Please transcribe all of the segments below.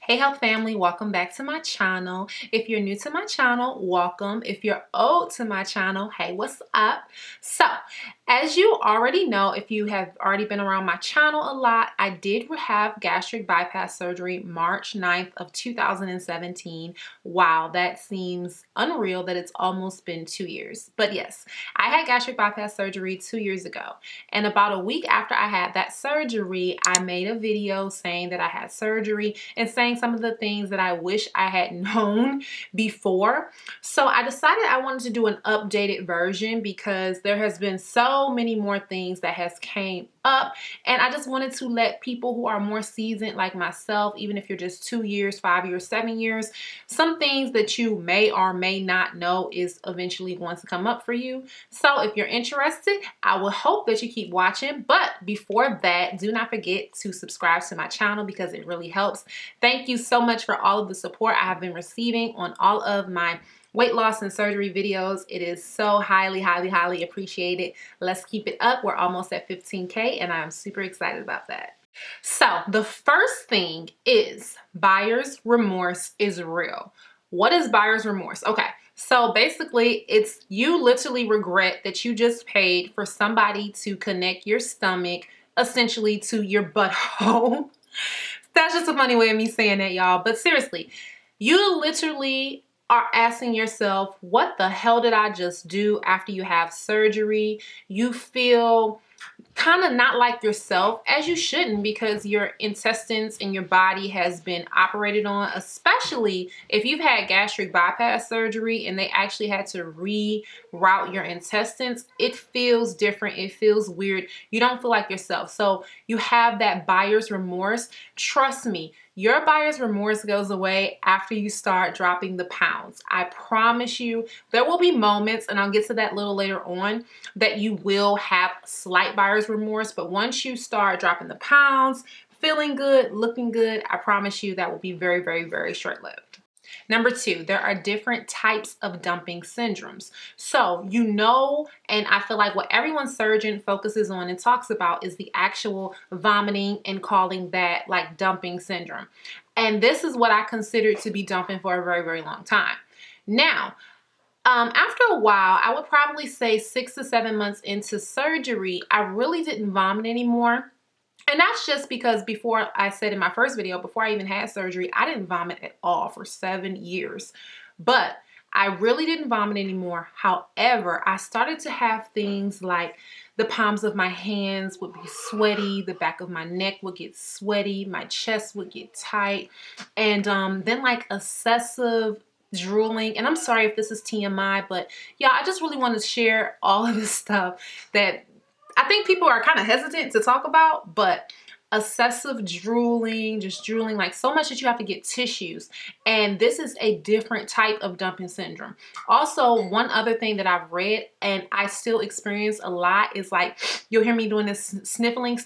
Hey health family, welcome back to my channel. If you're new to my channel, welcome. If you're old to my channel, hey, what's up? So, as you already know, if you have already been around my channel a lot, I did have gastric bypass surgery March 9th of 2017. Wow, that seems unreal that it's almost been 2 years. But yes, I had gastric bypass surgery 2 years ago. And about a week after I had that surgery, I made a video saying that I had surgery and saying some of the things that I wish I had known before. So I decided I wanted to do an updated version because there has been so many more things that has came up, and I just wanted to let people who are more seasoned like myself, even if you're just 2 years, 5 years, 7 years, some things that you may or may not know is eventually going to come up for you. So if you're interested, I will hope that you keep watching. But before that, do not forget to subscribe to my channel because it really helps. Thank you so much for all of the support I have been receiving on all of my weight loss and surgery videos. It is so highly appreciated. Let's keep it up. We're almost at 15K and I'm super excited about that. So the first thing is buyer's remorse is real. What is buyer's remorse? Okay, so basically it's you literally regret that you just paid for somebody to connect your stomach essentially to your butthole. That's just a funny way of me saying that, y'all. But seriously, you literally are asking yourself, what the hell did I just do after you have surgery? You feel kind of not like yourself, as you shouldn't, because your intestines and your body has been operated on, especially if you've had gastric bypass surgery and they actually had to reroute your intestines. It feels different. It feels weird. You don't feel like yourself. So you have that buyer's remorse. Trust me, your buyer's remorse goes away after you start dropping the pounds. I promise you, there will be moments, and I'll get to that a little later on, that you will have slight buyer's remorse. But once you start dropping the pounds, feeling good, looking good, I promise you that will be very short-lived. Number 2, there are different types of dumping syndromes. So, and I feel like what everyone surgeon focuses on and talks about is the actual vomiting and calling that like dumping syndrome. And this is what I considered to be dumping for a very long time. Now, after a while, I would probably say 6 to 7 months into surgery, I really didn't vomit anymore. And that's just because before, I said in my first video, before I even had surgery, I didn't vomit at all for 7 years. But I really didn't vomit anymore. However, I started to have things like the palms of my hands would be sweaty, the back of my neck would get sweaty, my chest would get tight, and then like excessive drooling. And I'm sorry if this is TMI, but yeah, I just really want to share all of this stuff that I think people are kind of hesitant to talk about, but excessive drooling, just drooling like so much that you have to get tissues. And this is a different type of dumping syndrome. Also, one other thing that I've read and I still experience a lot is like, you'll hear me doing this sniffling,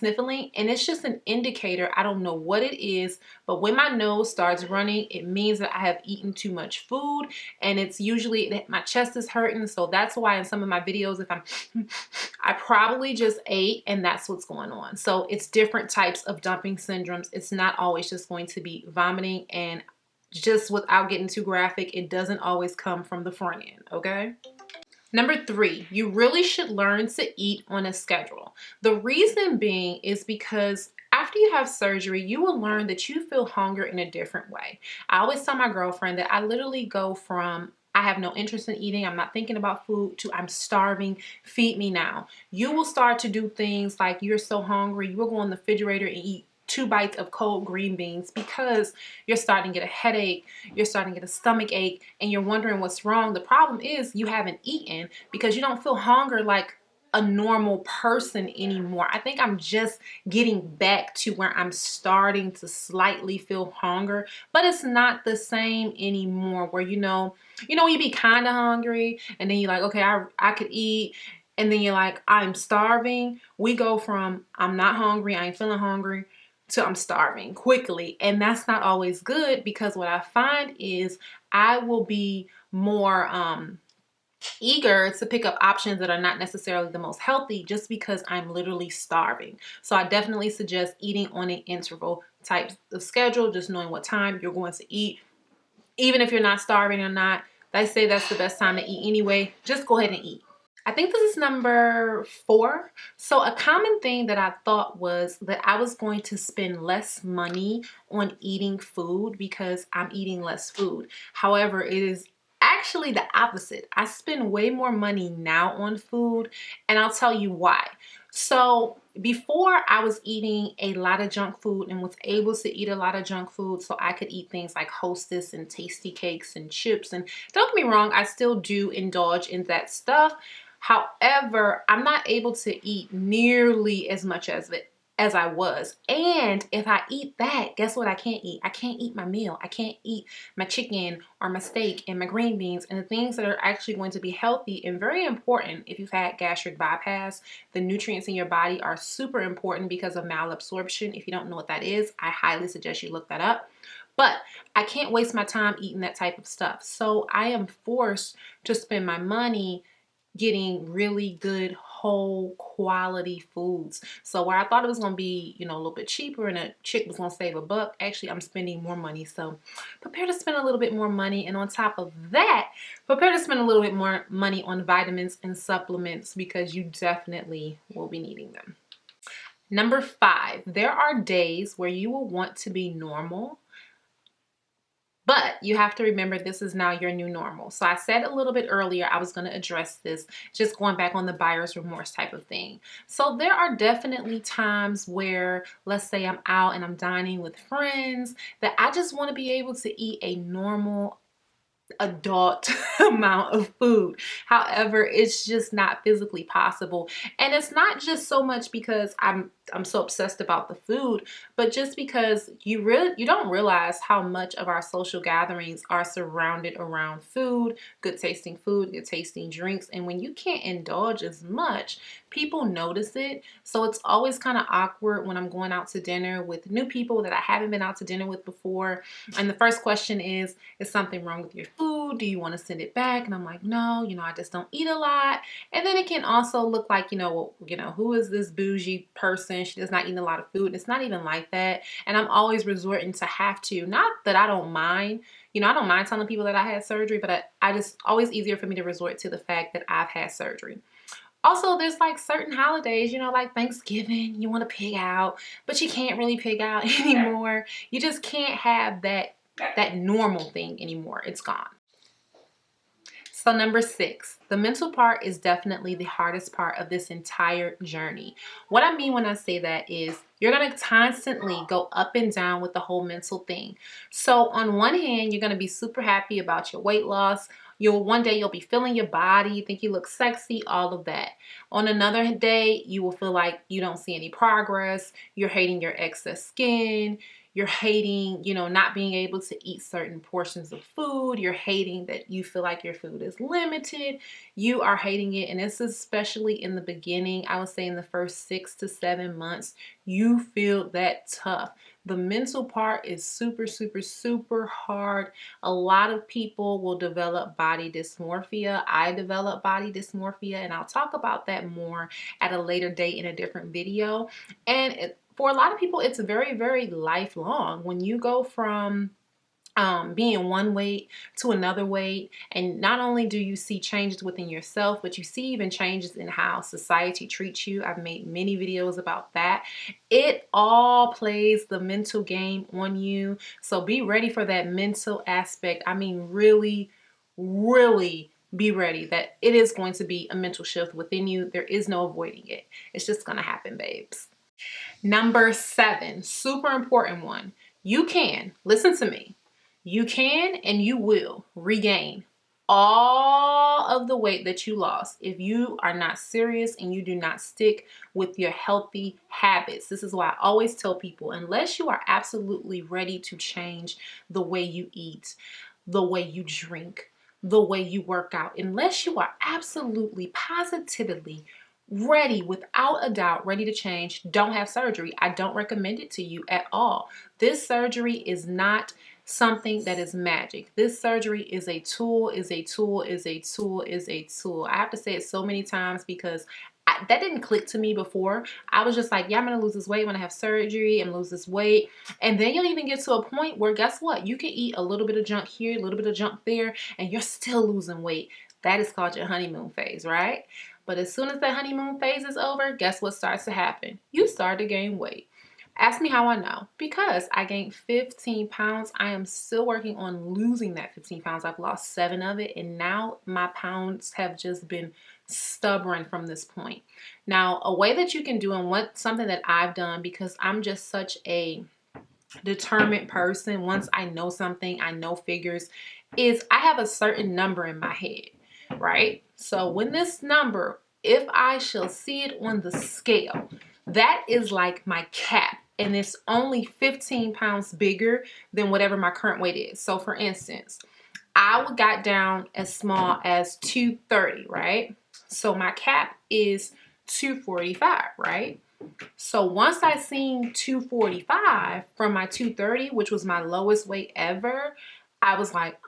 and it's just an indicator. I don't know what it is, but when my nose starts running, it means that I have eaten too much food, and it's usually that my chest is hurting. So that's why in some of my videos, if I probably just ate and that's what's going on. So it's different types of dumping syndromes. It's not always just going to be vomiting, and just without getting too graphic, it doesn't always come from the front end, okay? Number 3, you really should learn to eat on a schedule. The reason being is because after you have surgery, you will learn that you feel hunger in a different way. I always tell my girlfriend that I literally go from I have no interest in eating, I'm not thinking about food, to I'm starving, feed me now. You will start to do things like you're so hungry, you will go in the refrigerator and eat 2 bites of cold green beans because you're starting to get a headache, you're starting to get a stomach ache, and you're wondering what's wrong. The problem is you haven't eaten because you don't feel hunger like a normal person anymore. I think I'm just getting back to where I'm starting to slightly feel hunger, but it's not the same anymore where you be kind of hungry and then you're like, okay, I could eat, and then you're like, I'm starving. We go from I'm not hungry, I ain't feeling hungry, to I'm starving quickly. And that's not always good, because what I find is I will be more eager to pick up options that are not necessarily the most healthy just because I'm literally starving. So I definitely suggest eating on an interval type of schedule, just knowing what time you're going to eat. Even if you're not starving or not, they say that's the best time to eat anyway. Just go ahead and eat. I think this is number 4. So a common thing that I thought was that I was going to spend less money on eating food because I'm eating less food. However, it is actually the opposite. I spend way more money now on food, and I'll tell you why. So before, I was eating a lot of junk food and was able to eat a lot of junk food so I could eat things like Hostess and Tasty Cakes and chips. And don't get me wrong, I still do indulge in that stuff. However, I'm not able to eat nearly as much as I was. And if I eat that, guess what I can't eat? I can't eat my meal. I can't eat my chicken or my steak and my green beans and the things that are actually going to be healthy and very important. If you've had gastric bypass, the nutrients in your body are super important because of malabsorption. If you don't know what that is, I highly suggest you look that up. But I can't waste my time eating that type of stuff. So I am forced to spend my money getting really good whole quality foods. So where I thought it was going to be, a little bit cheaper and a chick was going to save a buck, actually I'm spending more money. So prepare to spend a little bit more money, and on top of that, prepare to spend a little bit more money on vitamins and supplements because you definitely will be needing them. Number 5, there are days where you will want to be normal, but you have to remember this is now your new normal. So I said a little bit earlier I was going to address this, just going back on the buyer's remorse type of thing. So there are definitely times where, let's say I'm out and I'm dining with friends, that I just want to be able to eat a normal adult amount of food. However, it's just not physically possible. And it's not just so much because I'm so obsessed about the food, but just because you don't realize how much of our social gatherings are surrounded around food, good tasting drinks. And when you can't indulge as much, people notice it. So it's always kind of awkward when I'm going out to dinner with new people that I haven't been out to dinner with before. And the first question is something wrong with your food? Do you want to send it back? And I'm like, no, I just don't eat a lot. And then it can also look like, who is this bougie person? She does not eat a lot of food. It's not even like that. And I'm always resorting to have to, not that I don't mind, I don't mind telling people that I had surgery, but I just always easier for me to resort to the fact that I've had surgery. Also, there's like certain holidays, like Thanksgiving, you want to pig out, but you can't really pig out anymore. You just can't have that normal thing anymore. It's gone. So number 6, the mental part is definitely the hardest part of this entire journey. What I mean when I say that is you're going to constantly go up and down with the whole mental thing. So on one hand, you're going to be super happy about your weight loss. One day you'll be feeling your body, think you look sexy, all of that. On another day, you will feel like you don't see any progress. You're hating your excess skin. You're hating, not being able to eat certain portions of food. You're hating that you feel like your food is limited. You are hating it. And it's especially in the beginning, I would say in the first 6 to 7 months, you feel that tough. The mental part is super, super, super hard. A lot of people will develop body dysmorphia. I develop body dysmorphia, and I'll talk about that more at a later date in a different video. And for a lot of people, it's very, very lifelong. When you go from being one weight to another weight, and not only do you see changes within yourself, but you see even changes in how society treats you. I've made many videos about that. It all plays the mental game on you. So be ready for that mental aspect. I mean, really, really be ready that it is going to be a mental shift within you. There is no avoiding it. It's just going to happen, babes. Number 7, super important one. You can, listen to me, you can and you will regain all of the weight that you lost if you are not serious and you do not stick with your healthy habits. This is why I always tell people, unless you are absolutely ready to change the way you eat, the way you drink, the way you work out, unless you are absolutely, positively ready, without a doubt, ready to change, don't have surgery. I don't recommend it to you at all. This surgery is not something that is magic. This surgery is a tool, is a tool, is a tool, is a tool. I have to say it so many times because that didn't click to me before. I was just like, yeah, I'm gonna lose this weight when I have surgery and lose this weight. And then you'll even get to a point where, guess what? You can eat a little bit of junk here, a little bit of junk there, and you're still losing weight. That is called your honeymoon phase, right? But as soon as that honeymoon phase is over, guess what starts to happen? You start to gain weight. Ask me how I know. Because I gained 15 pounds. I am still working on losing that 15 pounds. I've lost 7 of it, and now my pounds have just been stubborn from this point. Now, a way that you can do, and something that I've done, because I'm just such a determined person, once I know something, I know figures, is I have a certain number in my head, right? So when this number, if I shall see it on the scale, that is like my cap, and it's only 15 pounds bigger than whatever my current weight is. So for instance, I got down as small as 230, right? So my cap is 245, right? So once I seen 245 from my 230, which was my lowest weight ever, I was like,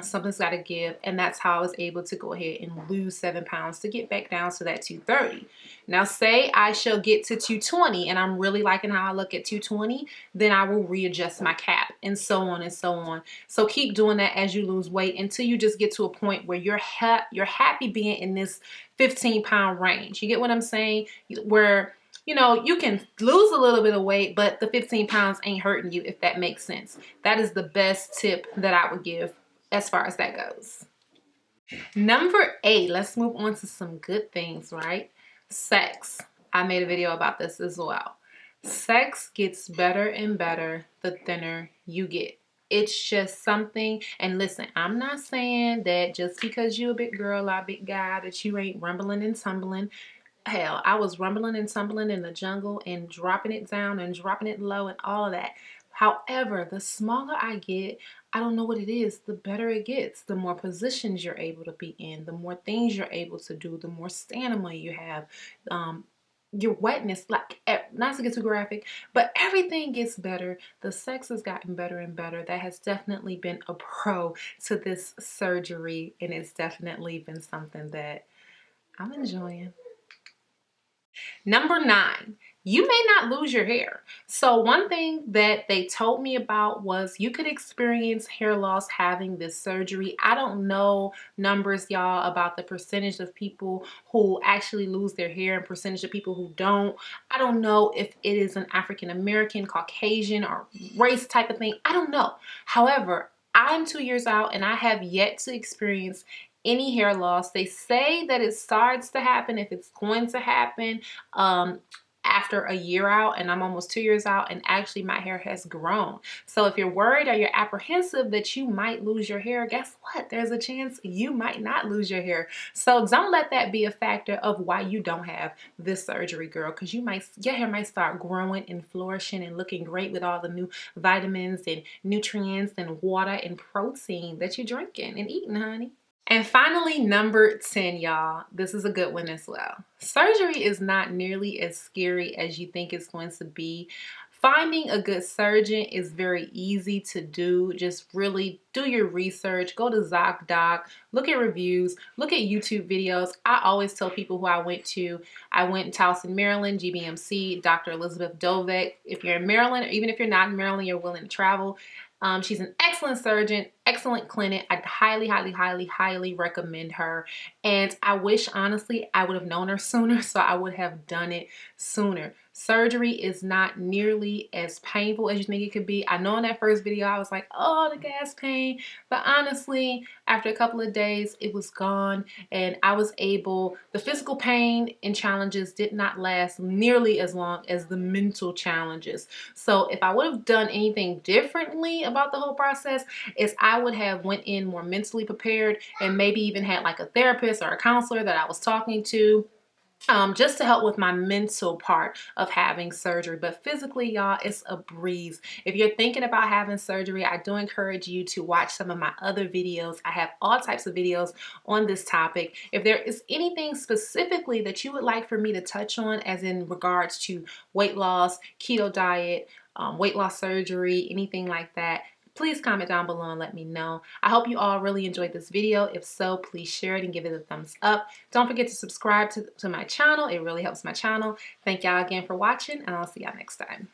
something's got to give. And that's how I was able to go ahead and lose 7 pounds to get back down to that 230. Now, say I shall get to 220 and I'm really liking how I look at 220, then I will readjust my cap, and so on and so on. So keep doing that as you lose weight until you just get to a point where you're happy being in this 15-pound range. You get what I'm saying? Where, you know, you can lose a little bit of weight, but the 15 pounds ain't hurting you, if that makes sense. That is the best tip that I would give as far as that goes. Number 8, let's move on to some good things, right? Sex. I made a video about this as well. Sex gets better and better the thinner you get. It's just something, and listen, I'm not saying that just because you a big girl or a big guy that you ain't rumbling and tumbling. Hell, I was rumbling and tumbling in the jungle and dropping it down and dropping it low and all of that. However, the smaller I get, I don't know what it is, the better it gets. The more positions you're able to be in, the more things you're able to do, the more stamina you have, your wetness, like, not to get too graphic, but everything gets better. The sex has gotten better and better. That has definitely been a pro to this surgery, and it's definitely been something that I'm enjoying. Number 9, you may not lose your hair. So one thing that they told me about was you could experience hair loss having this surgery. I don't know numbers, y'all, about the percentage of people who actually lose their hair and percentage of people who don't. I don't know if it is an African American, Caucasian, or race type of thing. I don't know. However, I'm 2 years out and I have yet to experience any hair loss. They say that it starts to happen, if it's going to happen, after a year out, and I'm almost 2 years out, and actually my hair has grown. So if you're worried or you're apprehensive that you might lose your hair, guess what? There's a chance you might not lose your hair. So don't let that be a factor of why you don't have this surgery, girl, because your hair might start growing and flourishing and looking great with all the new vitamins and nutrients and water and protein that you're drinking and eating, honey. And finally, number 10, y'all. This is a good one as well. Surgery is not nearly as scary as you think it's going to be. Finding a good surgeon is very easy to do. Just really do your research. Go to ZocDoc, look at reviews, look at YouTube videos. I always tell people who I went to. I went in Towson, Maryland, GBMC, Dr. Elizabeth Dovek. If you're in Maryland, or even if you're not in Maryland, you're willing to travel. She's an excellent surgeon, excellent clinic. I'd highly, highly, highly, highly recommend her. And I wish, honestly, I would have known her sooner, so I would have done it sooner. Surgery is not nearly as painful as you think it could be. I know in that first video, I was like, oh, the gas pain. But honestly, after a couple of days, it was gone. And I was able, the physical pain and challenges did not last nearly as long as the mental challenges. So if I would have done anything differently about the whole process, is I would have went in more mentally prepared and maybe even had like a therapist or a counselor that I was talking to. Just to help with my mental part of having surgery. But physically, y'all, it's a breeze. If you're thinking about having surgery, I do encourage you to watch some of my other videos. I have all types of videos on this topic. If there is anything specifically that you would like for me to touch on, as in regards to weight loss, keto diet, weight loss surgery, anything like that, Please comment down below and let me know. I hope you all really enjoyed this video. If so, please share it and give it a thumbs up. Don't forget to subscribe to my channel. It really helps my channel. Thank y'all again for watching, and I'll see y'all next time.